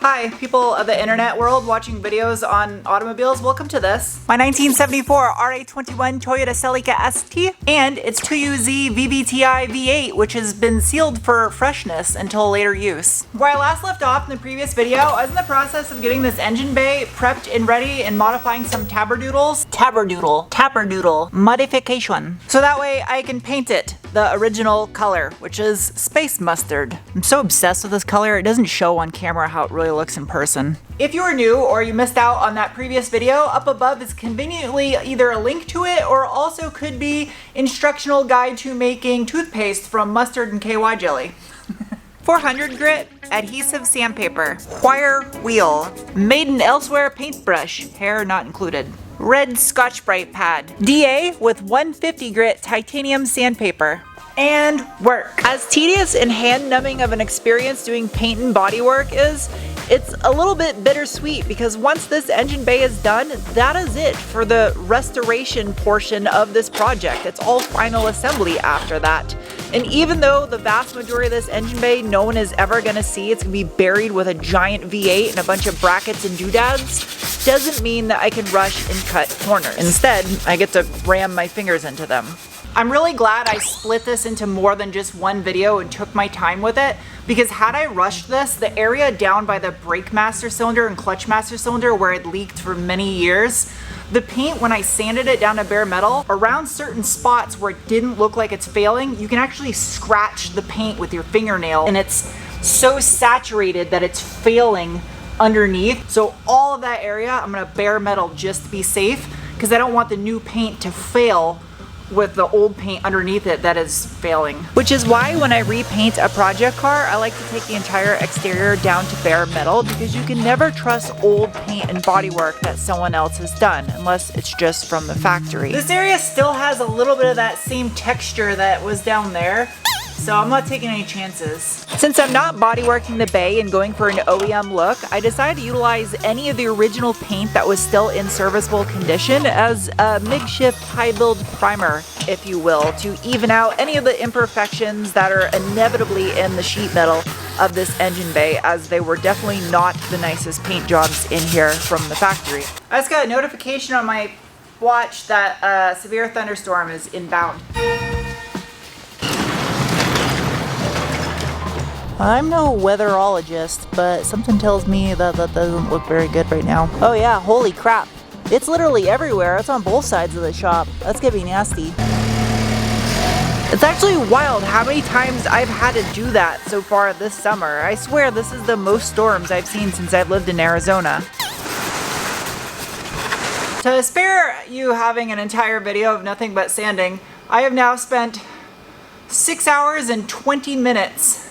Hi, people of the internet world watching videos on automobiles, welcome to this. My 1974 RA21 Toyota Celica ST and its 2UZ VVTi V8, which has been sealed for freshness until later use. Where I last left off in the previous video, I was in the process of getting this engine bay prepped and ready and modifying some taberdoodle modification. So that way I can paint it the original color, which is space mustard. I'm so obsessed with this color, it doesn't show on camera how it really looks in person. If you are new or you missed out on that previous video, up above is conveniently either a link to it or also could be instructional guide to making toothpaste from mustard and KY jelly. 400 grit adhesive sandpaper, wire wheel, made in elsewhere paintbrush, hair not included. Red Scotch-Brite pad, DA with 150 grit titanium sandpaper, and work. As tedious and hand-numbing of an experience doing paint and bodywork is, it's a little bit bittersweet because once this engine bay is done, that is it for the restoration portion of this project. It's all final assembly after that. And even though the vast majority of this engine bay no one is ever gonna see, it's gonna be buried with a giant V8 and a bunch of brackets and doodads, doesn't mean that I can rush and cut corners. Instead, I get to ram my fingers into them. I'm really glad I split this into more than just one video and took my time with it, because had I rushed this, the area down by the brake master cylinder and clutch master cylinder where it leaked for many years, the paint, when I sanded it down to bare metal, around certain spots where it didn't look like it's failing, you can actually scratch the paint with your fingernail and it's so saturated that it's failing underneath. So all of that area, I'm gonna bare metal just to be safe, because I don't want the new paint to fail with the old paint underneath it that is failing. Which is why when I repaint a project car, I like to take the entire exterior down to bare metal, because you can never trust old paint and bodywork that someone else has done, unless it's just from the factory. This area still has a little bit of that same texture that was down there, so I'm not taking any chances. Since I'm not bodyworking the bay and going for an OEM look, I decided to utilize any of the original paint that was still in serviceable condition as a makeshift high build primer, if you will, to even out any of the imperfections that are inevitably in the sheet metal of this engine bay, as they were definitely not the nicest paint jobs in here from the factory. I just got a notification on my watch that a severe thunderstorm is inbound. I'm no weatherologist, but something tells me that that doesn't look very good right now. Oh yeah, holy crap. It's literally everywhere. It's on both sides of the shop. That's gonna be nasty. It's actually wild how many times I've had to do that so far this summer. I swear this is the most storms I've seen since I've lived in Arizona. To spare you having an entire video of nothing but sanding, I have now spent 6 hours and 20 minutes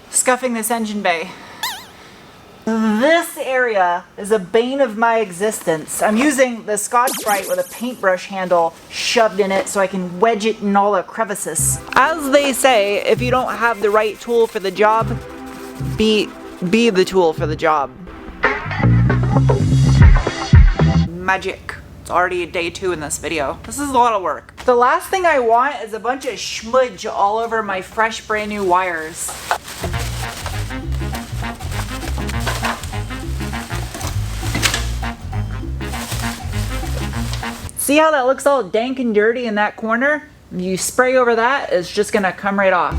scuffing this engine bay. This area is a bane of my existence. I'm using the Scotch-Brite with a paintbrush handle shoved in it so I can wedge it in all the crevices. As they say, if you don't have the right tool for the job, be the tool for the job. Magic. It's already day 2 in this video. This is a lot of work. The last thing I want is a bunch of schmudge all over my fresh brand new wires. See how that looks all dank and dirty in that corner? You spray over that, it's just gonna come right off.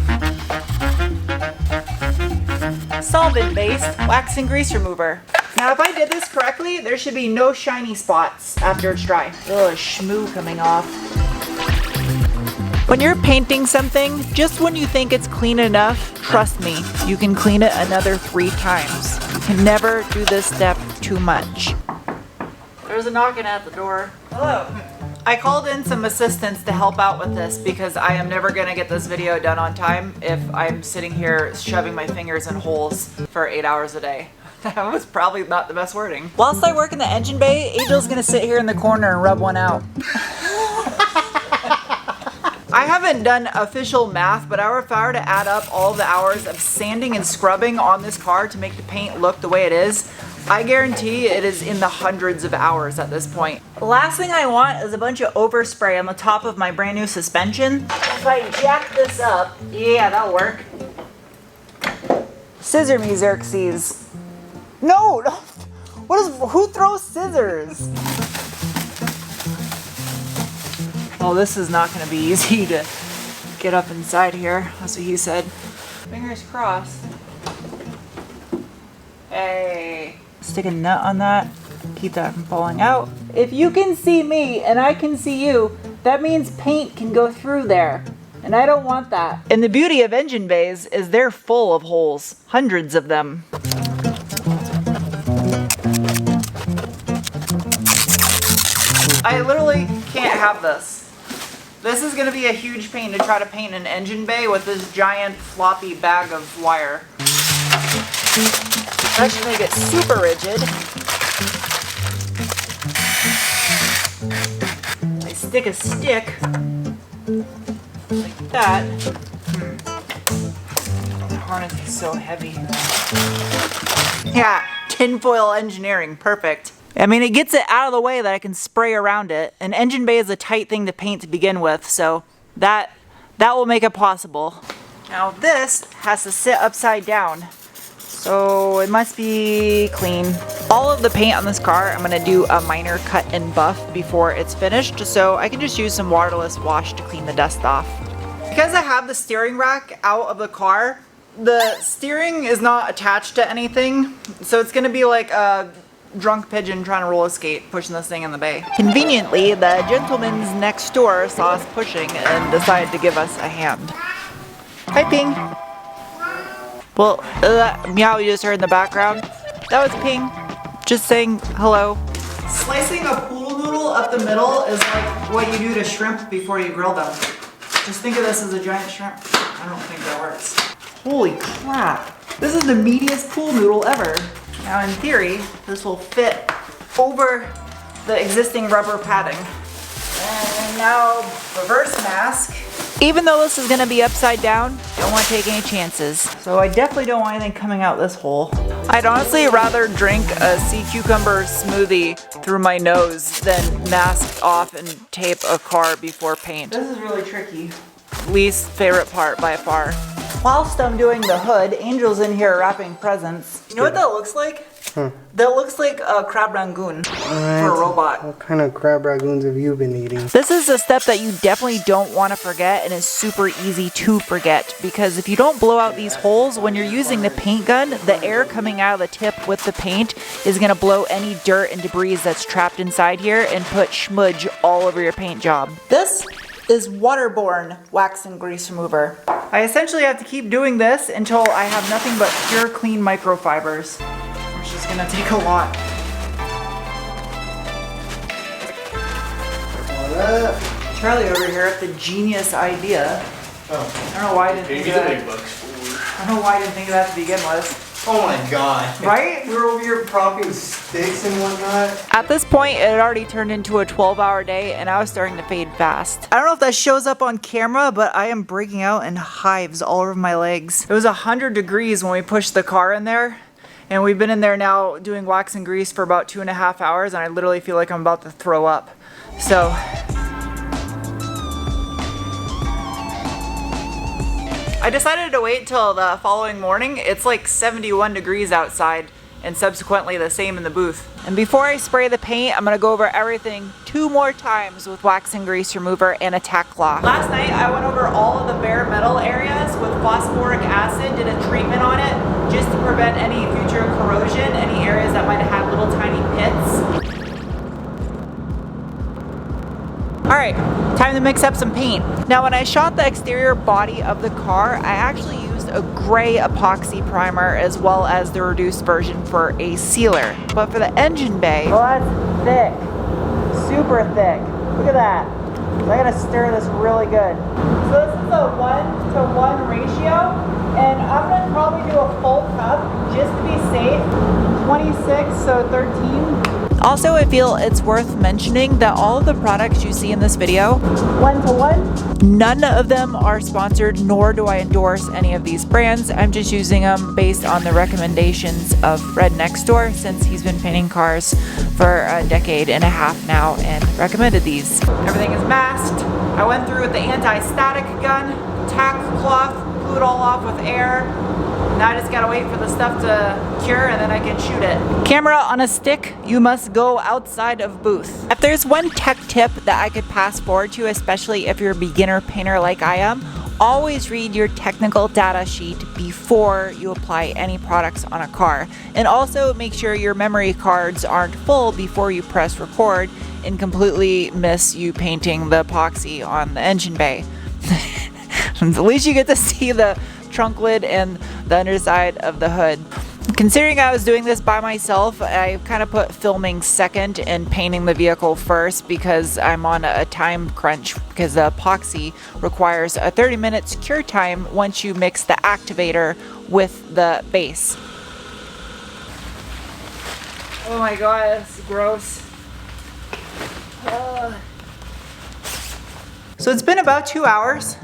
Solvent-based wax and grease remover. Now if I did this correctly, there should be no shiny spots after it's dry. Ugh, schmoo coming off. When you're painting something, just when you think it's clean enough, trust me, you can clean it another 3 times. You can never do this step too much. There's a knocking at the door. Hello. I called in some assistants to help out with this because I am never gonna get this video done on time if I'm sitting here shoving my fingers in holes for 8 hours a day. That was probably not the best wording. Whilst I work in the engine bay, Angel's gonna sit here in the corner and rub one out. I haven't done official math, but if I were to add up all the hours of sanding and scrubbing on this car to make the paint look the way it is, I guarantee it is in the hundreds of hours at this point. The last thing I want is a bunch of overspray on the top of my brand new suspension. If I jack this up, yeah, that'll work. Scissor me, Xerxes. No, no. Who throws scissors? Oh, this is not gonna be easy to get up inside here. That's what he said. Fingers crossed. Hey. Stick a nut on that. Keep that from falling out. If you can see me and I can see you, that means paint can go through there. And I don't want that. And the beauty of engine bays is they're full of holes. Hundreds of them. I literally can't have this. This is gonna be a huge pain to try to paint an engine bay with this giant floppy bag of wire. That should make it super rigid. I stick a stick like that. The harness is so heavy. Yeah, tinfoil engineering, perfect. I mean, it gets it out of the way that I can spray around it. An engine bay is a tight thing to paint to begin with, so that will make it possible. Now this has to sit upside down, so it must be clean. All of the paint on this car, I'm gonna do a minor cut and buff before it's finished, so I can just use some waterless wash to clean the dust off. Because I have the steering rack out of the car, the steering is not attached to anything, so it's gonna be like a drunk pigeon trying to roller skate, pushing this thing in the bay. Conveniently, the gentleman's next door saw us pushing and decided to give us a hand. Hi, Ping. Well, that meow you just heard in the background, that was Ping. Just saying hello. Slicing a pool noodle up the middle is like what you do to shrimp before you grill them. Just think of this as a giant shrimp. I don't think that works. Holy crap. This is the meatiest pool noodle ever. Now in theory, this will fit over the existing rubber padding. And now reverse mask. Even though this is gonna be upside down, don't wanna take any chances. So I definitely don't want anything coming out this hole. I'd honestly rather drink a sea cucumber smoothie through my nose than mask off and tape a car before paint. This is really tricky. Least favorite part by far. Whilst I'm doing the hood, Angel's in here wrapping presents. You know what that looks like? That looks like a crab rangoon for a robot. What kind of crab rangoons have you been eating? This is a step that you definitely don't want to forget, and is super easy to forget, because if you don't blow out these holes when you're using the paint gun, the air coming out of the tip with the paint is going to blow any dirt and debris that's trapped inside here and put schmudge all over your paint job. This is waterborne wax and grease remover. I essentially have to keep doing this until I have nothing but pure clean microfibers, which is gonna take a lot. Charlie over here with the genius idea. I don't know why I didn't think of that. I don't know why I didn't think of that to begin with. Oh my god. Right? We were over here propping with sticks and whatnot. At this point, it had already turned into a 12-hour day, and I was starting to fade fast. I don't know if that shows up on camera, but I am breaking out in hives all over my legs. It was 100 degrees when we pushed the car in there, and we've been in there now doing wax and grease for about 2.5 hours, and I literally feel like I'm about to throw up. So I decided to wait till the following morning. It's like 71 degrees outside, and subsequently the same in the booth. And before I spray the paint, I'm gonna go over everything 2 more times with wax and grease remover and a tack cloth. Last night I went over all of the bare metal areas with phosphoric acid, did a treatment on it just to prevent any future corrosion, any areas that might have had little tiny pits. Alright, time to mix up some paint. Now when I shot the exterior body of the car, I actually used a gray epoxy primer as well as the reduced version for a sealer. But for the engine bay, well, that's thick. Super thick. Look at that. So I gotta stir this really good. So this is a 1-to-1 ratio, and I'm gonna probably do a full cup just to be safe. 26, so 13. Also, I feel it's worth mentioning that all of the products you see in this video, 1-to-1, none of them are sponsored, nor do I endorse any of these brands. I'm just using them based on the recommendations of Fred next door, since he's been painting cars for a decade and a half now and recommended these. Everything is masked. I went through with the anti-static gun, tack cloth, blew it all off with air. Now I just gotta wait for the stuff to cure and then I can shoot it. Camera on a stick, you must go outside of booth. If there's one tech tip that I could pass forward to, especially if you're a beginner painter like I am, always read your technical data sheet before you apply any products on a car. And also make sure your memory cards aren't full before you press record and completely miss you painting the epoxy on the engine bay. At least you get to see the trunk lid and the underside of the hood. Considering I was doing this by myself, I kind of put filming second and painting the vehicle first because I'm on a time crunch because the epoxy requires a 30 minutes cure time once you mix the activator with the base. Oh my god, that's gross. So it's been about 2 hours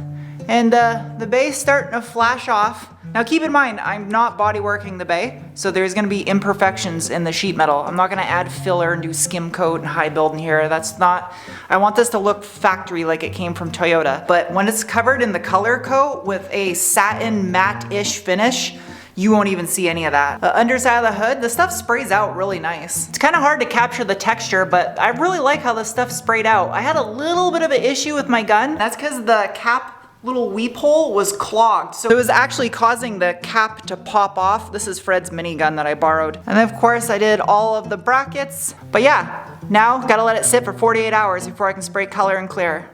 and the bay's starting to flash off. Now keep in mind, I'm not body working the bay, so there's gonna be imperfections in the sheet metal. I'm not gonna add filler and do skim coat and high build in here. That's not, I want this to look factory like it came from Toyota. But when it's covered in the color coat with a satin matte-ish finish, you won't even see any of that. The underside of the hood, the stuff sprays out really nice. It's kind of hard to capture the texture, but I really like how the stuff sprayed out. I had a little bit of an issue with my gun. That's because the cap little weep hole was clogged. So it was actually causing the cap to pop off. This is Fred's minigun that I borrowed. And then of course I did all of the brackets. But yeah, now gotta let it sit for 48 hours before I can spray color and clear.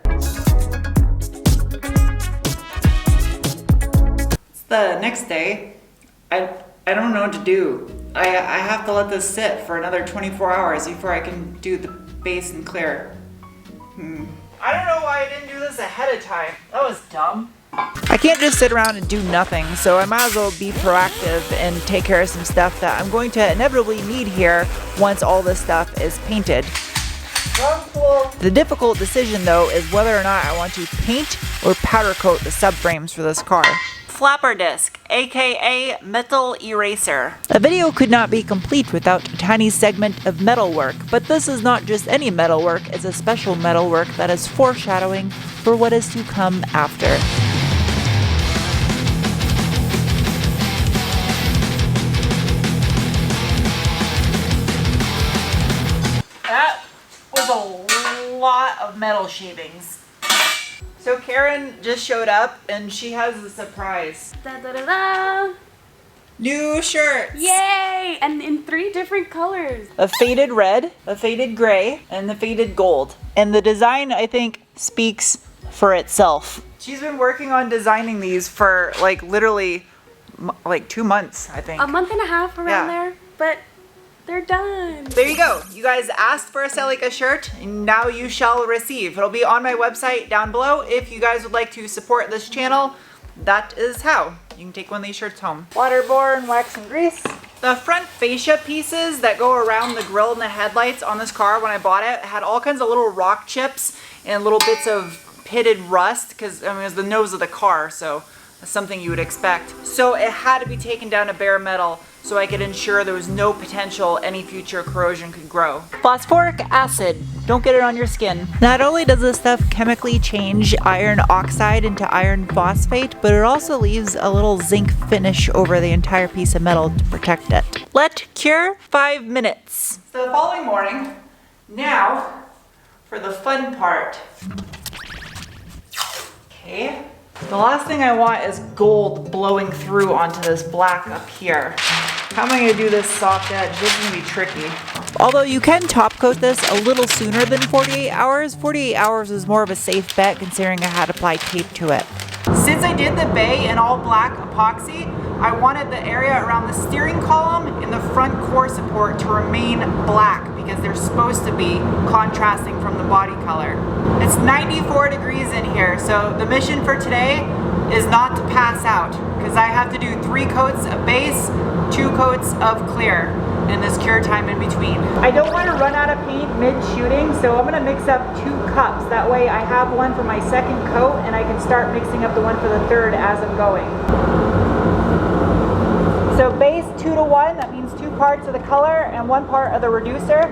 It's the next day. I don't know what to do. I have to let this sit for another 24 hours before I can do the base and clear. I don't know why I didn't do this ahead of time. That was dumb. I can't just sit around and do nothing, so I might as well be proactive and take care of some stuff that I'm going to inevitably need here once all this stuff is painted. The difficult decision though is whether or not I want to paint or powder coat the subframes for this car. Flapper disc, aka metal eraser. A video could not be complete without a tiny segment of metalwork, but this is not just any metalwork, it's a special metalwork that is foreshadowing for what is to come after. That was a lot of metal shavings. So Karen just showed up and she has a surprise. Da, da, da, da. New shirts! Yay! And in 3 different colors. A faded red, a faded gray, and the faded gold. And the design, I think, speaks for itself. She's been working on designing these for like literally like 2 months, I think. A month and a half around there, but they're done. There you go. You guys asked for a Celica shirt, and now you shall receive. It'll be on my website down below. If you guys would like to support this channel, that is how. You can take one of these shirts home. Waterborne wax and grease. The front fascia pieces that go around the grille and the headlights on this car when I bought it had all kinds of little rock chips and little bits of pitted rust because I mean, it was the nose of the car, so that's something you would expect. So it had to be taken down to bare metal so I could ensure there was no potential any future corrosion could grow. Phosphoric acid, don't get it on your skin. Not only does this stuff chemically change iron oxide into iron phosphate, but it also leaves a little zinc finish over the entire piece of metal to protect it. Let cure 5 minutes. So the following morning, now for the fun part. Okay. The last thing I want is gold blowing through onto this black up here. How am I going to do this soft edge? This is going to be tricky. Although you can top coat this a little sooner than 48 hours, 48 hours is more of a safe bet considering I had to apply tape to it. Since I did the bay in all black epoxy, I wanted the area around the steering column and the front core support to remain black because they're supposed to be contrasting from the body color. It's 94 degrees in here, so the mission for today is not to pass out because I have to do 3 coats of base, 2 coats of clear, and this cure time in between. I don't want to run out of paint mid-shooting, so I'm going to mix up 2 cups. That way I have one for my second coat and I can start mixing up the one for the third as I'm going. So base 2 to 1, that means 2 parts of the color and 1 part of the reducer.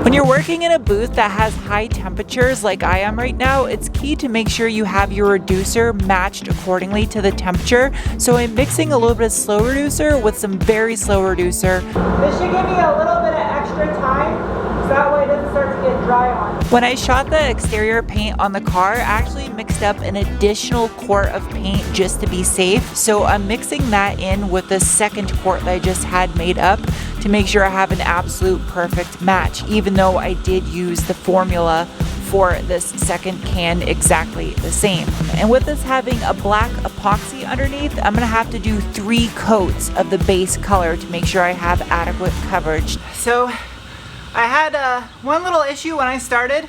When you're working in a booth that has high temperatures like I am right now, it's key to make sure you have your reducer matched accordingly to the temperature. So I'm mixing a little bit of slow reducer with some very slow reducer. This should give me a little bit of extra time, so that way it doesn't start to get dry on. When I shot the exterior paint on the car, I actually mixed up an additional quart of paint just to be safe. So I'm mixing that in with the second quart that I just had made up to make sure I have an absolute perfect match, even though I did use the formula for this second can exactly the same. And with this having a black epoxy underneath, I'm gonna have to do 3 coats of the base color to make sure I have adequate coverage. So I had one little issue when I started.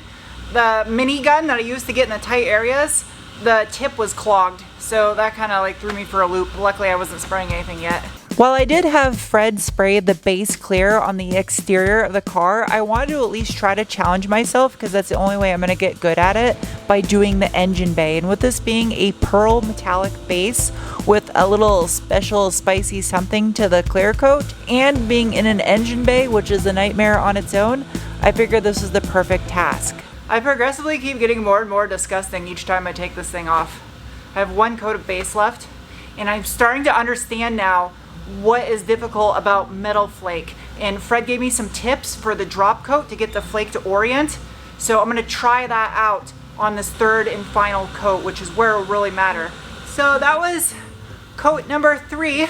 The mini gun that I used to get in the tight areas, the tip was clogged. So that kind of like threw me for a loop. Luckily I wasn't spraying anything yet. While I did have Fred spray the base clear on the exterior of the car, I wanted to at least try to challenge myself because that's the only way I'm going to get good at it, by doing the engine bay. And with this being a pearl metallic base with a little special spicy something to the clear coat, and being in an engine bay, which is a nightmare on its own, I figured this was the perfect task. I progressively keep getting more and more disgusting each time I take this thing off. I have 1 coat of base left, and I'm starting to understand now what is difficult about metal flake. And Fred gave me some tips for the drop coat to get the flake to orient. So I'm gonna try that out on this 3rd and final coat, which is where it will really matter. So that was coat number 3.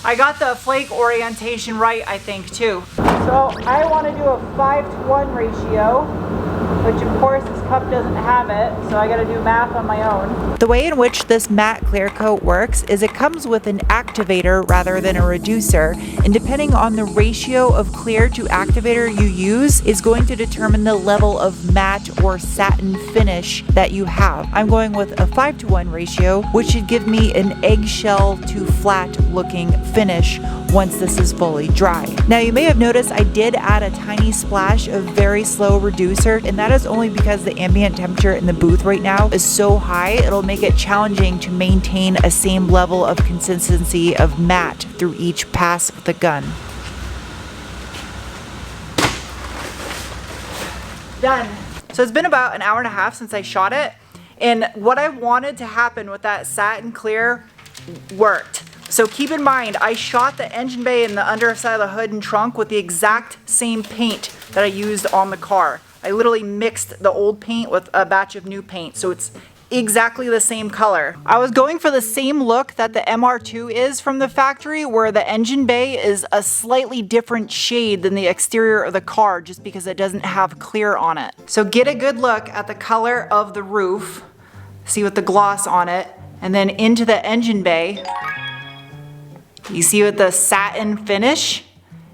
I got the flake orientation right, I think, too. So I wanna do a 5-to-1 ratio, which of course this cup doesn't have it, so I gotta do math on my own. The way in which this matte clear coat works is it comes with an activator rather than a reducer, and depending on the ratio of clear to activator you use is going to determine the level of matte or satin finish that you have. I'm going with a 5-to-1 ratio, which should give me an eggshell to flat looking finish once this is fully dry. Now you may have noticed I did add a tiny splash of very slow reducer, and that is only because the ambient temperature in the booth right now is so high, it'll make it challenging to maintain a same level of consistency of matte through each pass with the gun. Done. So it's been about an hour and a half since I shot it, and what I wanted to happen with that satin clear worked. So keep in mind, I shot the engine bay and the underside of the hood and trunk with the exact same paint that I used on the car. I literally mixed the old paint with a batch of new paint, so it's exactly the same color. I was going for the same look that the MR2 is from the factory, where the engine bay is a slightly different shade than the exterior of the car just because it doesn't have clear on it. So get a good look at the color of the roof, see with the gloss on it, and then into the engine bay. You see with the satin finish?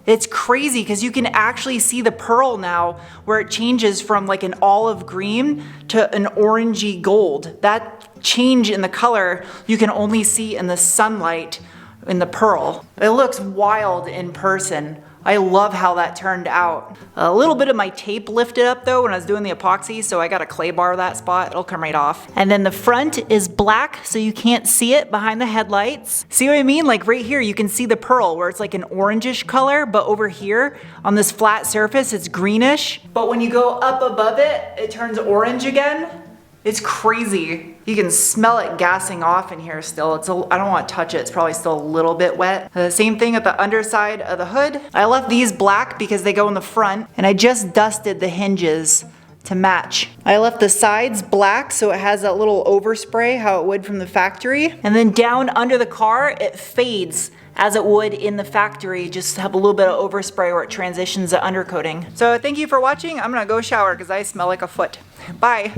It's crazy because you can actually see the pearl now where it changes from like an olive green to an orangey gold. That change in the color you can only see in the sunlight in the pearl. It looks wild in person. I love how that turned out. A little bit of my tape lifted up though when I was doing the epoxy, so I got a clay bar that spot. It'll come right off. And then the front is black, so you can't see it behind the headlights. See what I mean? Like right here, you can see the pearl where it's like an orangish color, but over here on this flat surface, it's greenish. But when you go up above it, it turns orange again. It's crazy. You can smell it gassing off in here still. I don't want to touch it. It's probably still a little bit wet. The same thing at the underside of the hood. I left these black because they go in the front, and I just dusted the hinges to match. I left the sides black so it has that little overspray, how it would from the factory. And then down under the car, it fades as it would in the factory, just have a little bit of overspray where it transitions to undercoating. So thank you for watching. I'm gonna go shower because I smell like a foot. Bye.